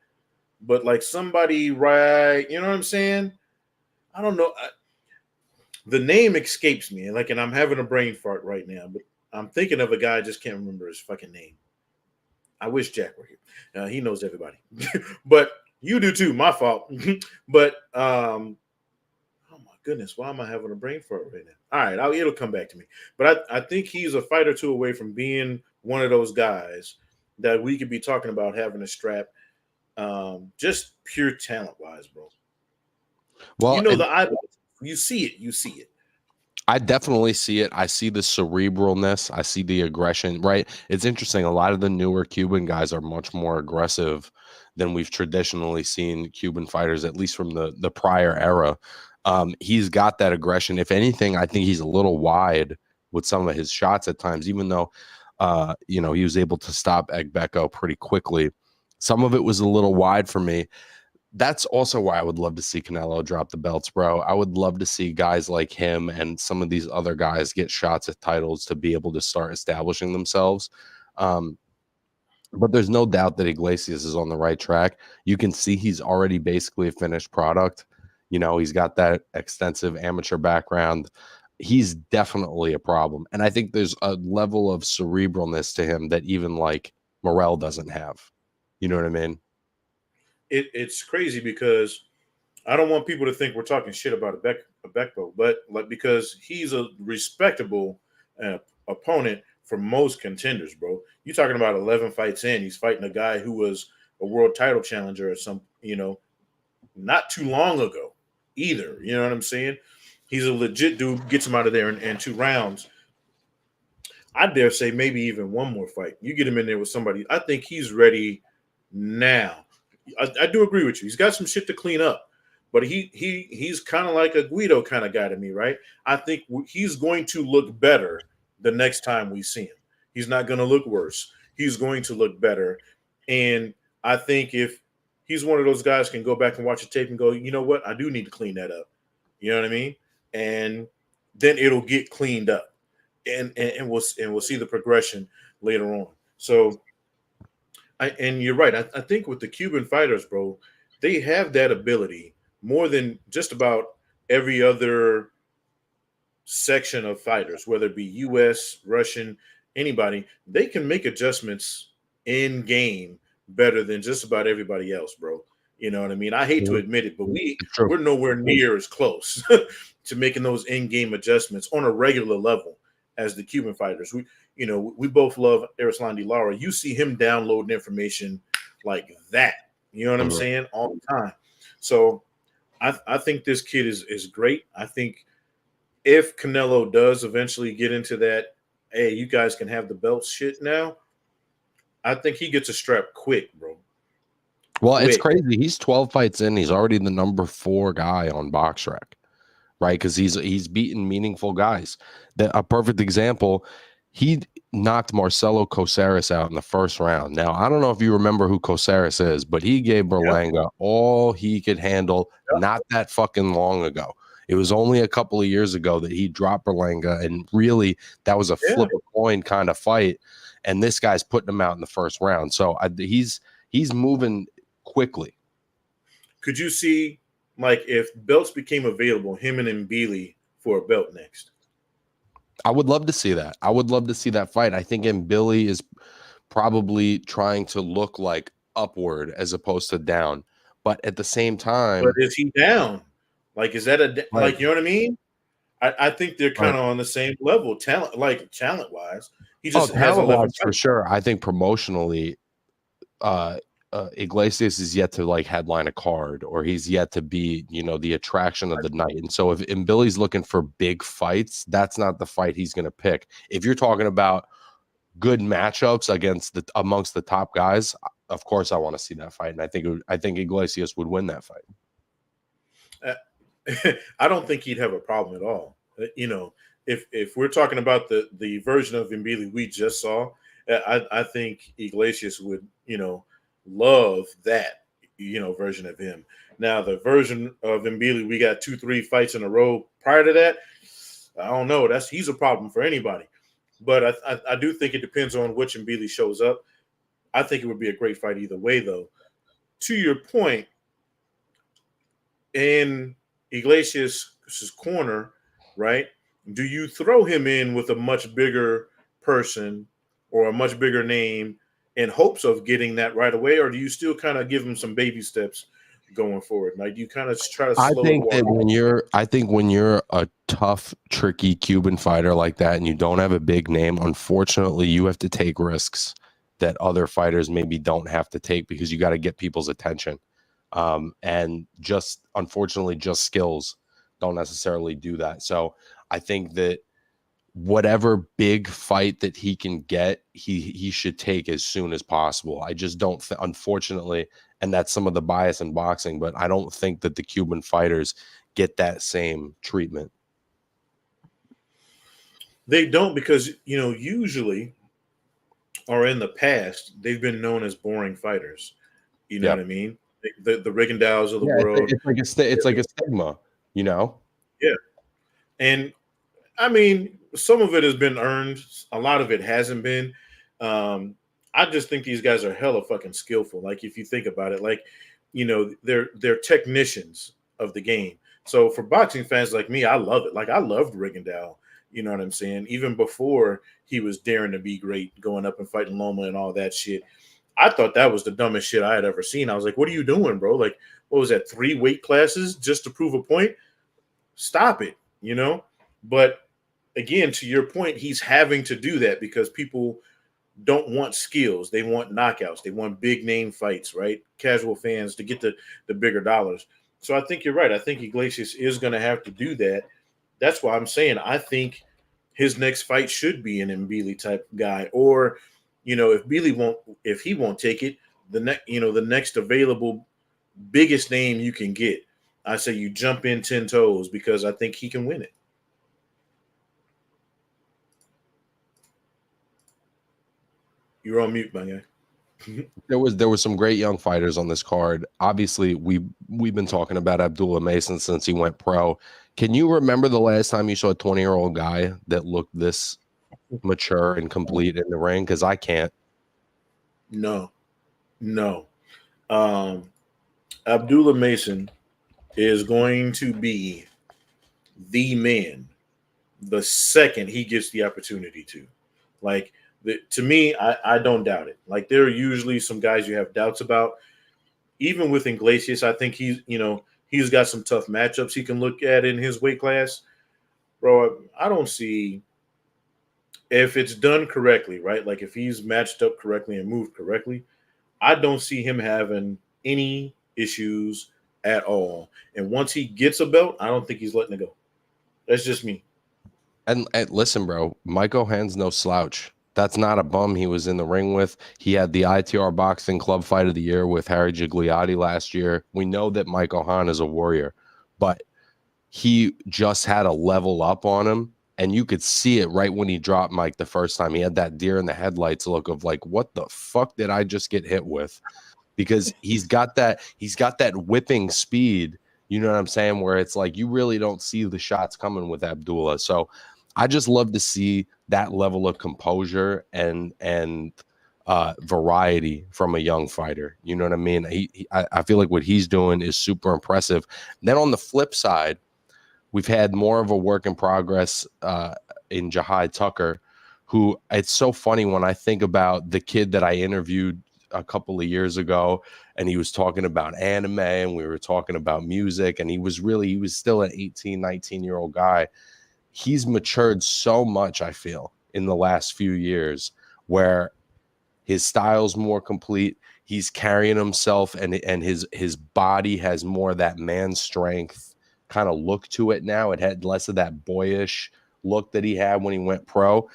but like somebody, right? You know what I'm saying? I don't know. The name escapes me, and I'm having a brain fart right now, but I'm thinking of a guy. I just can't remember his fucking name. I wish Jack were here. He knows everybody, but you do too. My fault. But oh my goodness, why am I having a brain fart right now? All right, it'll come back to me. But I think he's a fight or two away from being one of those guys that we could be talking about having a strap. Just pure talent wise, bro. Well, you know the eyeballs. You see it. You see it. I definitely see it. I see the cerebralness. I see the aggression, right? It's interesting. A lot of the newer Cuban guys are much more aggressive than we've traditionally seen Cuban fighters, at least from the prior era. He's got that aggression. If anything, I think he's a little wide with some of his shots at times, even though, you know, he was able to stop Egbeko pretty quickly. Some of it was a little wide for me. That's also why I would love to see Canelo drop the belts, bro. I would love to see guys like him and some of these other guys get shots at titles to be able to start establishing themselves. But there's no doubt that Iglesias is on the right track. You can see he's already basically a finished product. You know, he's got that extensive amateur background. He's definitely a problem. And I think there's a level of cerebralness to him that even like Morrell doesn't have. You know what I mean? It's crazy because I don't want people to think we're talking shit about a Bekbo, but like because he's a respectable opponent for most contenders, bro. You're talking about 11 fights in. He's fighting a guy who was a world title challenger or some, not too long ago either. You know what I'm saying? He's a legit dude. Gets him out of there in 2 rounds. I dare say maybe even one more fight. You get him in there with somebody. I think he's ready now. I do agree with you. He's got some shit to clean up, but he's kind of like a Guido kind of guy to me, right? I think he's going to look better the next time we see him. He's not going to look worse. He's going to look better, and I think if he's one of those guys can go back and watch the tape and go, you know what, I do need to clean that up. You know what I mean? And then it'll get cleaned up, and we'll see the progression later on. So. And you're right. I think with the Cuban fighters, bro, they have that ability more than just about every other section of fighters, whether it be U.S., Russian, anybody. They can make adjustments in game better than just about everybody else, bro. You know what I mean? I hate to admit it, but we're nowhere near as close to making those in-game adjustments on a regular level as the Cuban fighters. We both love Erislandy Lara. You see him downloading information like that. You know what I'm saying? All the time. So I think this kid is great. I think if Canelo does eventually get into that, hey, you guys can have the belts shit now, I think he gets a strap quick, bro. Well, it's crazy. He's 12 fights in. He's already the number 4 guy on BoxRec, right? Because he's beaten meaningful guys. A perfect example, he knocked Marcelo Coceres out in the first round. Now, I don't know if you remember who Coceres is, but he gave Berlanga all he could handle not that fucking long ago. It was only a couple of years ago that he dropped Berlanga, and really that was a flip a coin kind of fight. And this guy's putting him out in the first round. So he's moving quickly. Could you see, like, if belts became available, him and Mbilli for a belt next? I would love to see that. I would love to see that fight. I think Mbilli is probably trying to look like upward as opposed to down. But at the same But time, is he down? Like, is that right, you know what I mean? I think they're kind right. of on the same level, talent wise. He Oh, just has talent 11 wise for fights. sure. I think promotionally, uh, Iglesias is yet to like headline a card, or he's yet to be, the attraction of the night. And so if Mbilli's looking for big fights, that's not the fight he's going to pick. If you're talking about good matchups amongst the top guys, of course I want to see that fight, and I think Iglesias would win that fight. Uh, I don't think he'd have a problem at all. If we're talking about the version of Mbilli we just saw, I think Iglesias would love that version of him. Now the version of Mbilli we got 2-3 fights in a row prior to that, I don't know. He's a problem for anybody. But I do think it depends on which Mbilli shows up. I think it would be a great fight either way, though. To your point, in Iglesias' corner, right? Do you throw him in with a much bigger person or a much bigger name in hopes of getting that right away, or do you still kind of give him some baby steps going forward? Like, do you kind of try to slow the water? I think when you're a tough, tricky Cuban fighter like that, and you don't have a big name, unfortunately, you have to take risks that other fighters maybe don't have to take, because you got to get people's attention. And just unfortunately, just skills don't necessarily do that. So I think that whatever big fight that he can get, he should take as soon as possible. I just don't, unfortunately, and that's some of the bias in boxing, but I don't think that the Cuban fighters get that same treatment. They don't, because usually, or in the past, they've been known as boring fighters. You know Yeah, what I mean? The Rigondeaux of the yeah, world. it's like a stigma, you know. Yeah, and I mean, some of it has been earned. A lot of it hasn't been. Um, I just think these guys are hella fucking skillful. Like, if you think about it, like, they're technicians of the game. So for boxing fans like me, I love it. Like, I loved Rigondeaux. You know what I'm saying? Even before he was daring to be great, going up and fighting Loma and all that shit. I thought that was the dumbest shit I had ever seen. I was like, what are you doing, bro? Like, what was that? 3 weight classes just to prove a point? Stop it, But again, to your point, he's having to do that because people don't want skills. They want knockouts. They want big name fights, right? Casual fans to get the bigger dollars. So I think you're right. I think Iglesias is going to have to do that. That's why I'm saying I think his next fight should be an Mbilli type guy, or if he won't take it, the next available biggest name you can get. I say you jump in 10 toes, because I think he can win it. You're on mute, my guy. There was some great young fighters on this card. Obviously, we've been talking about Abdullah Mason since he went pro. Can you remember the last time you saw a 20-year-old guy that looked this mature and complete in the ring? Because I can't. No, no. Abdullah Mason is going to be the man the second he gets the opportunity to. Like, to me, I don't doubt it. Like, there are usually some guys you have doubts about. Even with Iglesias, I think he's got some tough matchups he can look at in his weight class. Bro, I don't see, if it's done correctly, right? Like, if he's matched up correctly and moved correctly, I don't see him having any issues at all. And once he gets a belt, I don't think he's letting it go. That's just me. And listen, bro, Mike O'Han's no slouch. That's not a bum he was in the ring with. He had the ITRBoxing Club Fight of the Year with Harry Gigliotti last year. We know that Mike O'Han is a warrior, but he just had a level up on him. And you could see it right when he dropped Mike the first time. He had that deer in the headlights look of like, what the fuck did I just get hit with? Because he's got that whipping speed. You know what I'm saying? Where it's like you really don't see the shots coming with Abdullah. So I just love to see that level of composure and variety from a young fighter. You know what I mean? I feel like what he's doing is super impressive. Then on the flip side, we've had more of a work in progress in Jahai Tucker, who it's so funny when I think about the kid that I interviewed a couple of years ago, and he was talking about anime and we were talking about music, and he was still an 18, 19-year-old guy. He's matured so much, I feel, in the last few years, where his style's more complete. He's carrying himself, and his body has more of that man strength kind of look to it now. It had less of that boyish look that he had when he went pro.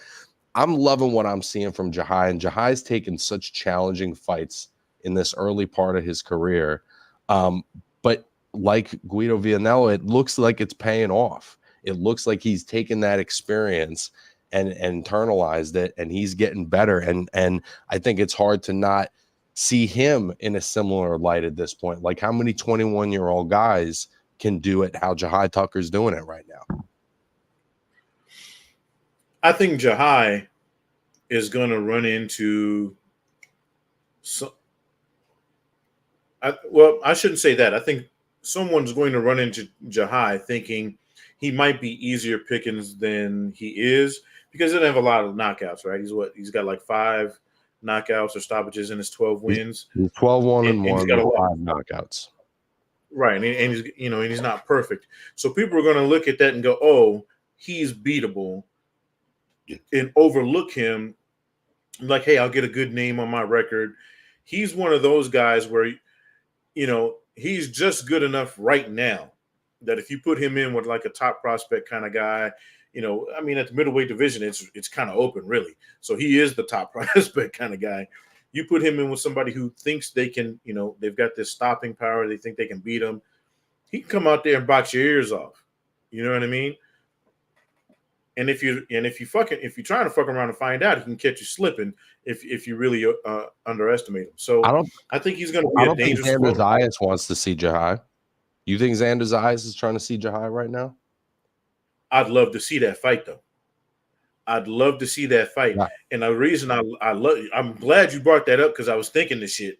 I'm loving what I'm seeing from Jahai, and Jahai's taken such challenging fights in this early part of his career. But like Guido Vianello, it looks like it's paying off. It looks like he's taken that experience and internalized it, and he's getting better. And I think it's hard to not see him in a similar light at this point. Like, how many 21-year-old guys can do it how Jahai Tucker's doing it right now? I think Jahai is going to run into I shouldn't say that. I think someone's going to run into Jahai thinking he might be easier pickings than he is, because he doesn't have a lot of knockouts, right? He's got like 5 knockouts or stoppages in his 12 wins. He's 12-1 and he's 1 got with 5 knockouts. Right, and he's and he's not perfect. So people are going to look at that and go, "Oh, he's beatable," and overlook him. Like, hey, I'll get a good name on my record. He's one of those guys where, he's just good enough right now that if you put him in with like a top prospect kind of guy, I mean, at the middleweight division, it's kind of open, really. So he is the top prospect kind of guy. You put him in with somebody who thinks they can, they've got this stopping power. They think they can beat him. He can come out there and box your ears off. You know what I mean? And if you're trying to fuck around and find out, he can catch you slipping if you really underestimate him. So I think he's going to be a dangerous. Xander Zayas wants to see Jahai. You think Xander Zayas is trying to see Jahai right now? I'd love to see that fight, though. I'd love to see that fight. Yeah. And the reason I'm glad you brought that up, because I was thinking this shit.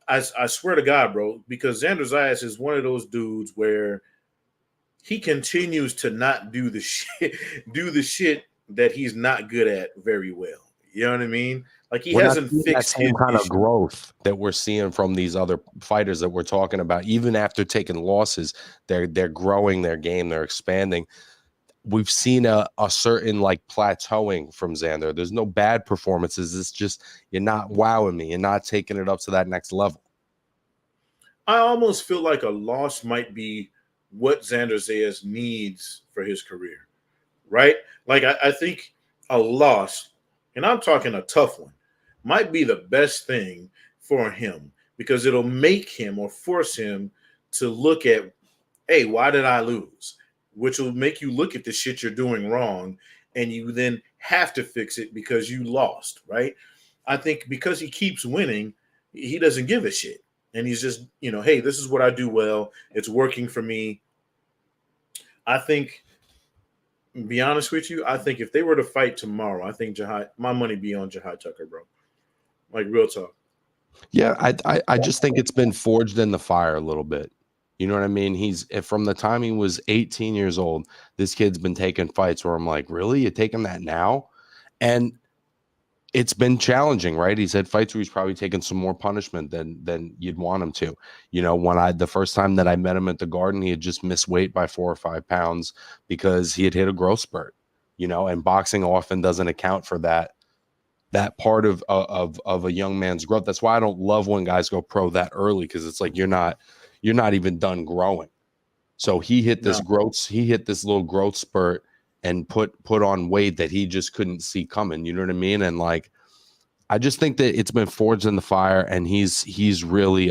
I swear to God, bro, because Xander Zayas is one of those dudes where he continues to not do the shit that he's not good at very well. You know what I mean? Like, he hasn't fixed that same kind of growth that we're seeing from these other fighters that we're talking about. Even after taking losses, they're growing their game, they're expanding. We've seen a certain like plateauing from Xander. There's no bad performances. It's just, you're not wowing me. You're not taking it up to that next level. I almost feel like a loss might be what Xander Zayas needs for his career, right? Like, I think a loss, and I'm talking a tough one, might be the best thing for him, because it'll make him or force him to look at, hey, why did I lose? Which will make you look at the shit you're doing wrong, and you then have to fix it because you lost, right? I think because he keeps winning, he doesn't give a shit. And he's just, hey, this is what I do well. It's working for me. I think, to be honest with you, I think if they were to fight tomorrow, I think my money be on Jahai Tucker, bro. Like, real talk. Yeah, I just think it's been forged in the fire a little bit. You know what I mean? He's, from the time he was 18 years old, this kid's been taking fights where I'm like, really? You're taking that now? And it's been challenging, right? He's had fights where he's probably taken some more punishment than you'd want him to. When the first time that I met him at the Garden, he had just missed weight by 4 or 5 pounds because he had hit a growth spurt. And boxing often doesn't account for that part of a young man's growth. That's why I don't love when guys go pro that early, because it's like you're not even done growing. So he hit this little growth spurt and put on weight that he just couldn't see coming. You know what I mean? And like, I just think that it's been forged in the fire, and he's really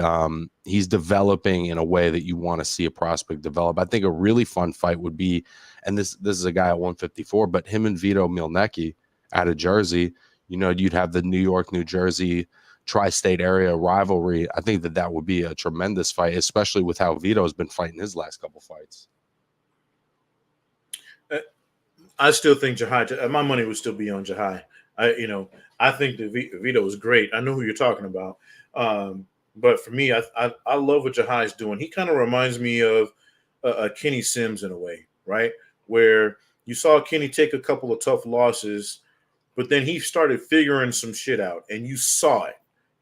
he's developing in a way that you want to see a prospect develop. I think a really fun fight would be, and this is a guy at 154, but him and Vito Mielnicki out of Jersey. You'd have the New York, New Jersey tri-state area rivalry. I think that would be a tremendous fight, especially with how Vito's been fighting his last couple fights. I still think Jahai, my money would still be on Jahai. I think the Vito is great. I know who you're talking about. But for me, I love what Jahai's doing. He kind of reminds me of Kenny Sims in a way, right? Where you saw Kenny take a couple of tough losses, but then he started figuring some shit out, and you saw it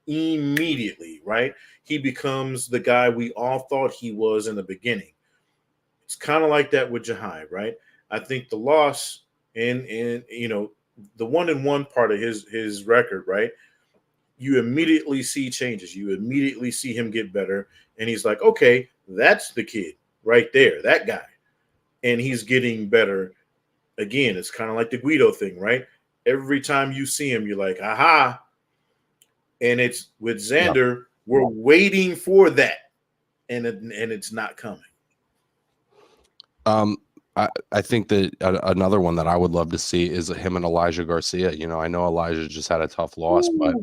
immediately, right? He becomes the guy we all thought he was in the beginning. It's kind of like that with Jahai, right? I think the loss in the 1-1 part of his record, right? You immediately see changes. You immediately see him get better, and he's like, okay, that's the kid right there, that guy, and he's getting better. Again, it's kind of like the Guido thing, right? Every time you see him, you're like, aha. And it's with Yeah. Xander, we're waiting for that, and it's not coming. I think that another one that I would love to see is him and Elijah Garcia. I know Elijah just had a tough loss, but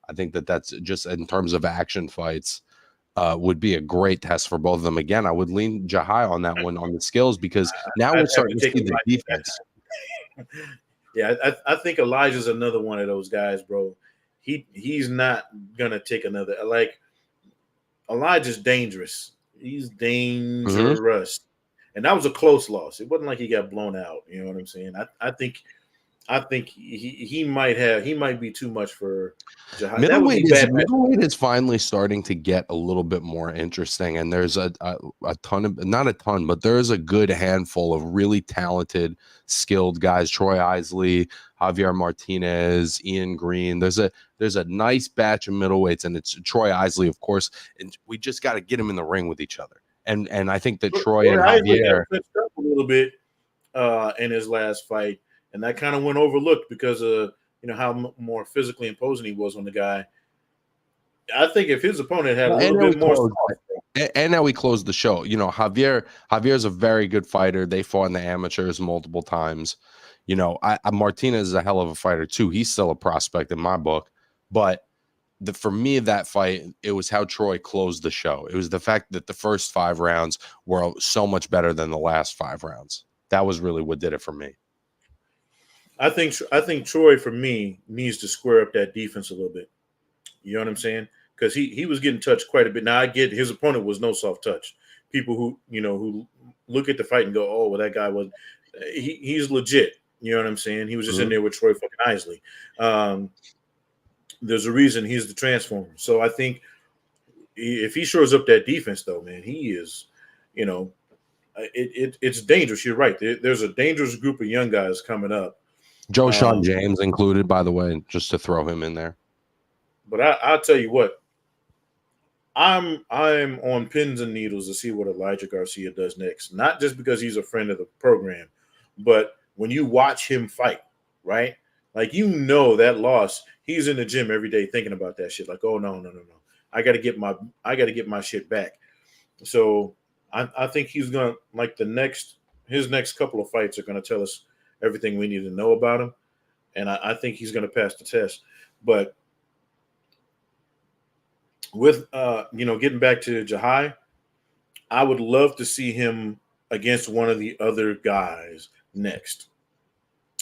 I think that that's just in terms of action fights would be a great test for both of them. Again, I would lean Jahai on that one on the skills because now we're starting to see the defense. Yeah, I think Elijah's another one of those guys, bro. He's not gonna take another. Like, Elijah's dangerous. He's dangerous, and that was a close loss. It wasn't like he got blown out. You know what I'm saying? I think he might be too much for Jahai. Middleweight is finally starting to get a little bit more interesting, and there's a ton of, not a ton, but there is a good handful of really talented, skilled guys. Troy Isley, Javier Martinez, Ian Green. There's a nice batch of middleweights, and it's Troy Isley, of course, and we just got to get them in the ring with each other. And I think that Troy and Javier touched up a little bit in his last fight. And that kind of went overlooked because of how more physically imposing he was on the guy. I think if his opponent had a little bit more, and now we closed the show. Javier's a very good fighter. They fought in the amateurs multiple times. Martinez is a hell of a fighter too. He's still a prospect in my book. But for me, that fight, it was how Troy closed the show. It was the fact that the first 5 rounds were so much better than the last 5 rounds. That was really what did it for me. I think Troy, for me, needs to square up that defense a little bit. You know what I'm saying? Because he was getting touched quite a bit. Now I get his opponent was no soft touch. People who look at the fight and go, oh, well, that guy was he's legit. You know what I'm saying? He was just in there with Troy fucking Isley. There's a reason he's the transformer. So I think if he shores up that defense, though, man, he is, it's dangerous. You're right. There's a dangerous group of young guys coming up. Sean James included, by the way, just to throw him in there. But I'll tell you what, I'm on pins and needles to see what Elijah Garcia does next. Not just because he's a friend of the program, but when you watch him fight, right? Like, that loss, he's in the gym every day thinking about that shit. Like, oh no. I gotta get my shit back. So I think he's gonna, like, his next couple of fights are gonna tell us everything we need to know about him, and I think he's going to pass the test. But with getting back to Jahai, I would love to see him against one of the other guys next,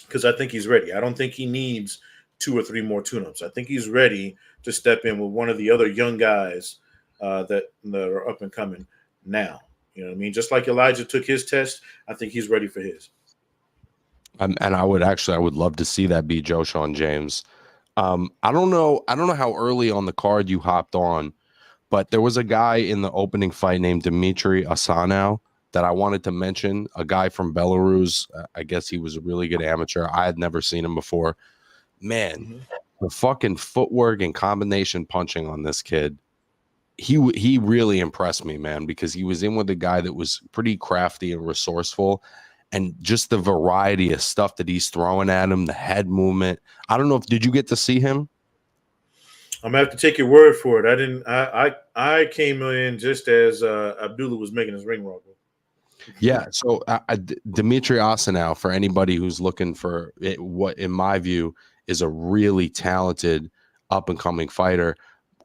because I think he's ready. I don't think he needs 2 or 3 more tune-ups. I think he's ready to step in with one of the other young guys that are up and coming now. You know what I mean? Just like Elijah took his test, I think he's ready for his. And I would love to see that be Sean James. I don't know how early on the card you hopped on, but there was a guy in the opening fight named Dmitry Asanow that I wanted to mention, a guy from Belarus. I guess he was a really good amateur. I had never seen him before. Man, the fucking footwork and combination punching on this kid, he really impressed me, man, because he was in with a guy that was pretty crafty and resourceful. And just the variety of stuff that he's throwing at him, the head movement. I don't know did you get to see him? I'm gonna have to take your word for it. I came in just as Abdullah was making his ring roll. Yeah. So Dmitry Asanow, for anybody who's looking for it, what in my view is a really talented up and coming fighter,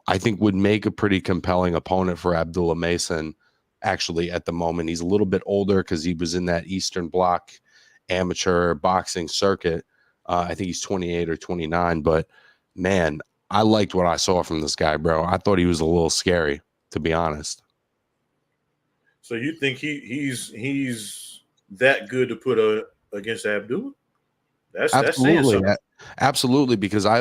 I think would make a pretty compelling opponent for Abdullah Mason. Actually, at the moment, he's a little bit older because he was in that Eastern Bloc amateur boxing circuit. I think he's 28 or 29, but man, I liked what I saw from this guy, bro. I thought he was a little scary, to be honest. So you think he's that good to put against Abdullah? That's saying Absolutely, something. absolutely. Because I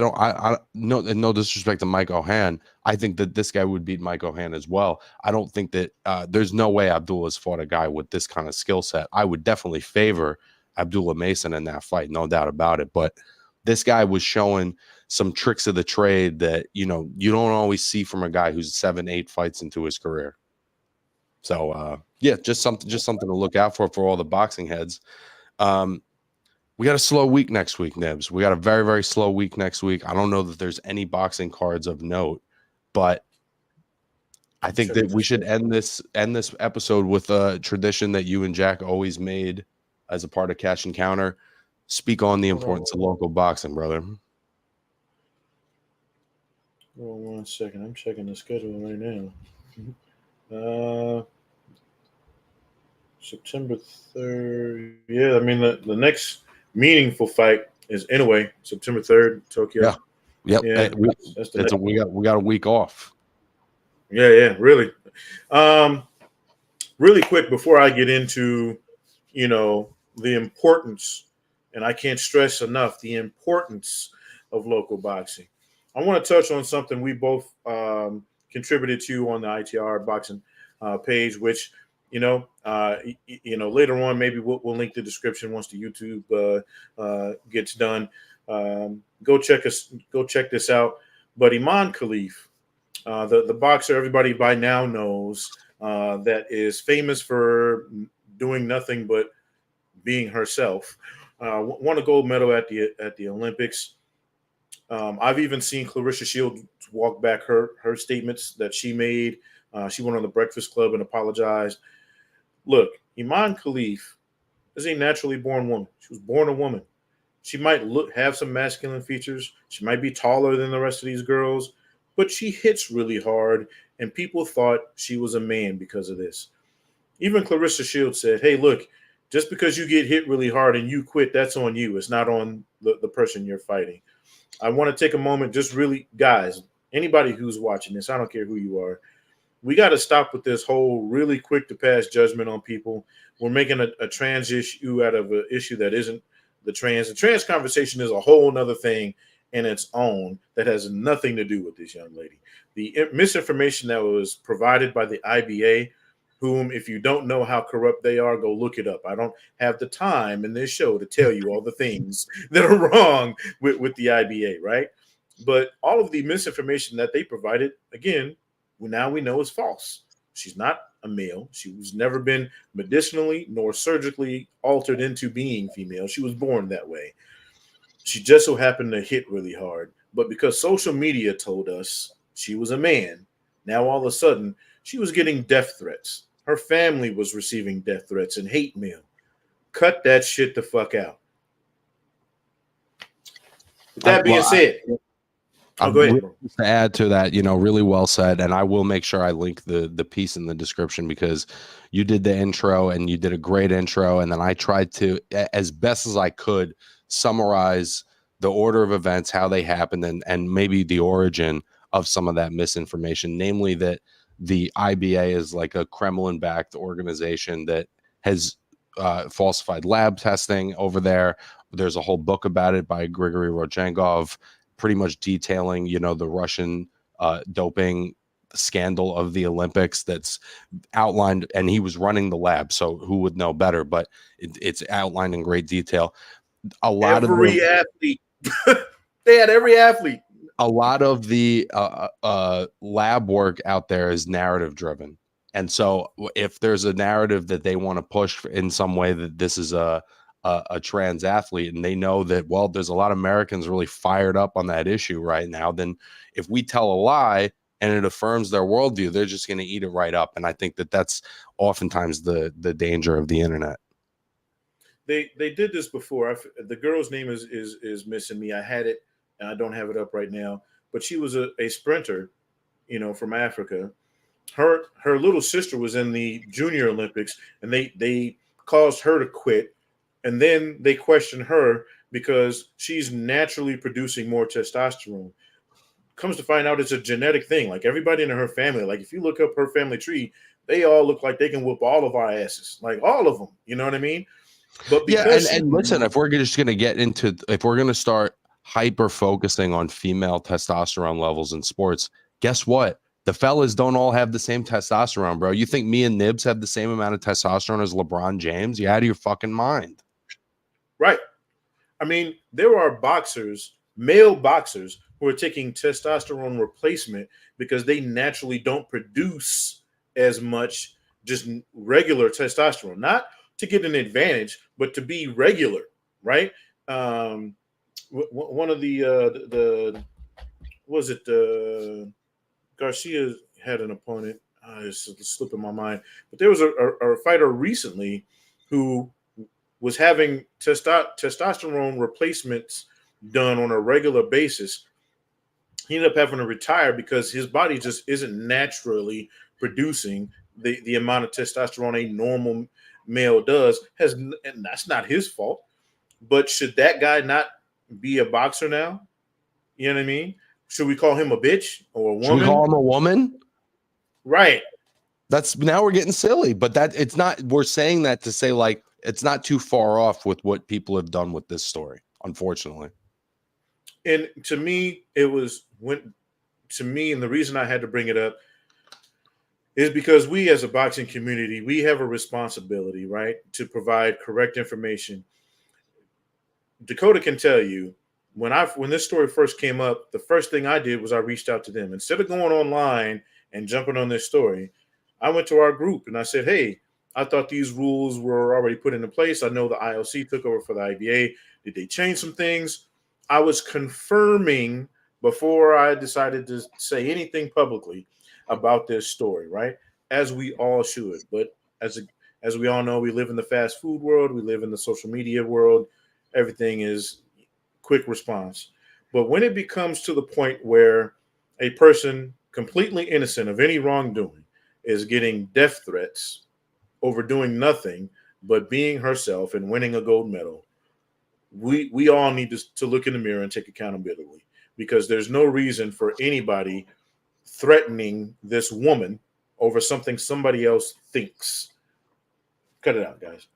no, and no disrespect to Mike O'Han, I think that this guy would beat Mike O'Han as well. I don't think that there's no way Abdullah's fought a guy with this kind of skill set. I would definitely favor Abdullah Mason in that fight, no doubt about it. But this guy was showing some tricks of the trade that you don't always see from a guy who's 7, 8 fights into his career. So yeah, just something to look out for all the boxing heads. Um, we got a slow week next week, Nibs. We got a very, very slow week next week. I don't know that there's any boxing cards of note, but I think that we should end this episode with a tradition that you and Jack always made as a part of Cash Encounter. Speak on the importance of local boxing, brother. Hold on 1 second. I'm checking the schedule right now. September 3rd. Yeah, I mean the next meaningful fight is anyway September 3rd, Tokyo. Yeah. Yep. Yeah, we got a week off. Yeah, really. Really quick before I get into, the importance, and I can't stress enough the importance of local boxing. I want to touch on something we both contributed to on the ITRBoxing page, which later on maybe we'll link the description once the YouTube gets done. Go check this out. But Iman Khalif, the boxer everybody by now knows, that is famous for doing nothing but being herself, won a gold medal at the Olympics. I've even seen Clarissa Shields walk back her statements that she made. She went on the Breakfast Club and apologized. Look, Iman Khalif is a naturally born woman. She was born a woman. She might have some masculine features. She might be taller than the rest of these girls, but she hits really hard, and people thought she was a man because of this. Even Clarissa Shields said, hey, look, just because you get hit really hard and you quit, that's on you. It's not on the person you're fighting. I want to take a moment, just really, guys, anybody who's watching this, I don't care who you are, we got to stop with this whole really quick to pass judgment on people. We're making a trans issue out of an issue that isn't the trans. The trans conversation is a whole nother thing in its own that has nothing to do with this young lady. The misinformation that was provided by the IBA, whom, if you don't know how corrupt they are, go look it up. I don't have the time in this show to tell you all the things that are wrong with the IBA, right? But all of the misinformation that they provided, again, now we know is false. She's not a male. She was never been medicinally nor surgically altered into being female. She was born that way. She just so happened to hit really hard. But because social media told us she was a man, now all of a sudden she was getting death threats. Her family was receiving death threats and hate mail. Cut that shit the fuck out. With that being said, go ahead, bro. To add to that, really well said, and I will make sure I link the piece in the description because you did the intro and you did a great intro, and then I tried to, as best as I could, summarize the order of events, how they happened, and maybe the origin of some of that misinformation, namely that the IBA is like a Kremlin-backed organization that has falsified lab testing over there. There's a whole book about it by Grigory Rodchenkov, pretty much detailing, the Russian doping scandal of the Olympics that's outlined, and he was running the lab, so who would know better, but it's outlined in great detail. Every athlete. They had every athlete. A lot of the lab work out there is narrative driven. And so if there's a narrative that they want to push in some way that this is a trans athlete, and they know that, well, there's a lot of Americans really fired up on that issue right now, then if we tell a lie and it affirms their worldview, they're just going to eat it right up. And I think that that's oftentimes the danger of the internet. They did this before. The girl's name is missing me. I had it and I don't have it up right now, but she was a sprinter, from Africa. Her little sister was in the Junior Olympics, and they caused her to quit, and then they questioned her because she's naturally producing more testosterone. Comes to find out it's a genetic thing. Like everybody in her family, like if you look up her family tree, they all look like they can whoop all of our asses, like all of them. You know what I mean? But Yeah, because and listen, if we're just going to get into, if we're going to start hyper focusing on female testosterone levels in sports, guess what? The fellas don't all have the same testosterone, bro. You think me and Nibs have the same amount of testosterone as LeBron James? You out of your fucking mind. right. I mean, there are boxers, male boxers, who are taking testosterone replacement because they naturally don't produce as much just regular testosterone. Not to get an advantage, but to be regular, right? Um, one of the was it Garcia had an opponent. It's slipping my mind, but there was a fighter recently who was having testosterone replacements done on a regular basis. He ended up having to retire because his body just isn't naturally producing the amount of testosterone a normal male does. And that's not his fault. But should that guy not be a boxer now? You know what I mean? Should we call him a bitch or a woman? Should we call him a woman? Right. That's now we're getting silly, but that it's not. We're saying that to say like it's not too far off with what people have done with this story, unfortunately. And to me, it was and the reason I had to bring it up is because we as a boxing community, we have a responsibility, right, to provide correct information. Dakota can tell you when this story first came up, the first thing I did was I reached out to them. Instead of going online and jumping on this story, I went to our group and I said, hey, I thought these rules were already put into place. I know the IOC took over for the IBA. Did they change some things? I was confirming before I decided to say anything publicly about this story, right? As we all should. But as we all know, we live in the fast food world. We live in the social media world. Everything is quick response. But when it becomes to the point where a person completely innocent of any wrongdoing is getting death threats over doing nothing but being herself and winning a gold medal, we all need to look in the mirror and take accountability, because there's no reason for anybody threatening this woman over something somebody else thinks. Cut it out, guys.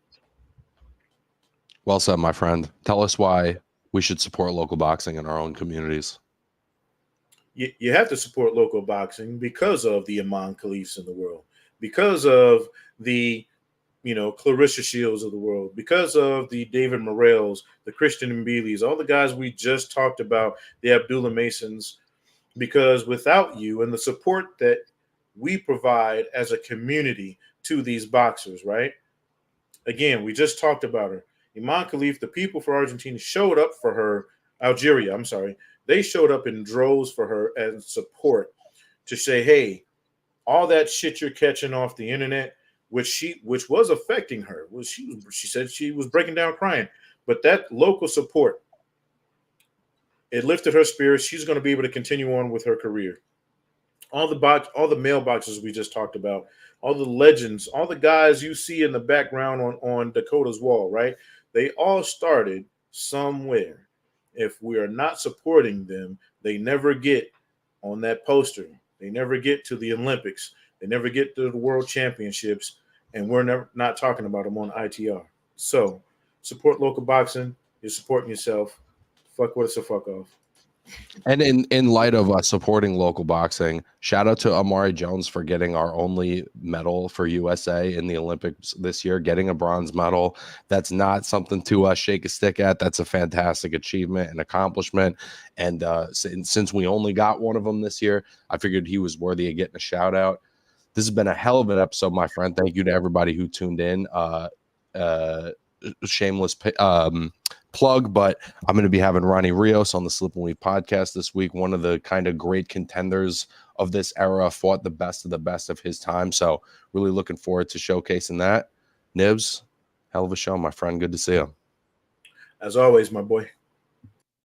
Well said, my friend. Tell us why we should support local boxing in our own communities. You have to support local boxing because of the Amon Khalifs in the world, because of the Clarissa Shields of the world, because of the David Morrells, the Christian Mbillis, all the guys we just talked about, the Abdullah Masons, because without you and the support that we provide as a community to these boxers, right? Again, we just talked about her. Iman Khalif, the people for Argentina showed up for her, Algeria, I'm sorry. They showed up in droves for her as support to say, hey, all that shit you're catching off the internet, which was affecting her, she said she was breaking down crying. But that local support, it lifted her spirits. She's going to be able to continue on with her career. All the male boxers we just talked about, all the legends, all the guys you see in the background on Dakota's wall, right? They all started somewhere. If we are not supporting them, they never get on that poster. They never get to the Olympics. They never get to the World Championships, and we're not talking about them on ITR. So support local boxing. You're supporting yourself. Fuck what it's a fuck off. And in light of us supporting local boxing, shout out to Amari Jones for getting our only medal for USA in the Olympics this year, getting a bronze medal. That's not something to shake a stick at. That's a fantastic achievement and accomplishment. And since we only got one of them this year, I figured he was worthy of getting a shout out. This has been a hell of an episode, my friend. Thank you to everybody who tuned in. Shameless plug, but I'm going to be having Ronnie Rios on the Slip and Weave podcast this week. One of the kind of great contenders of this era, fought the best of his time. So really looking forward to showcasing that. Nibs, hell of a show, my friend. Good to see you. As always, my boy.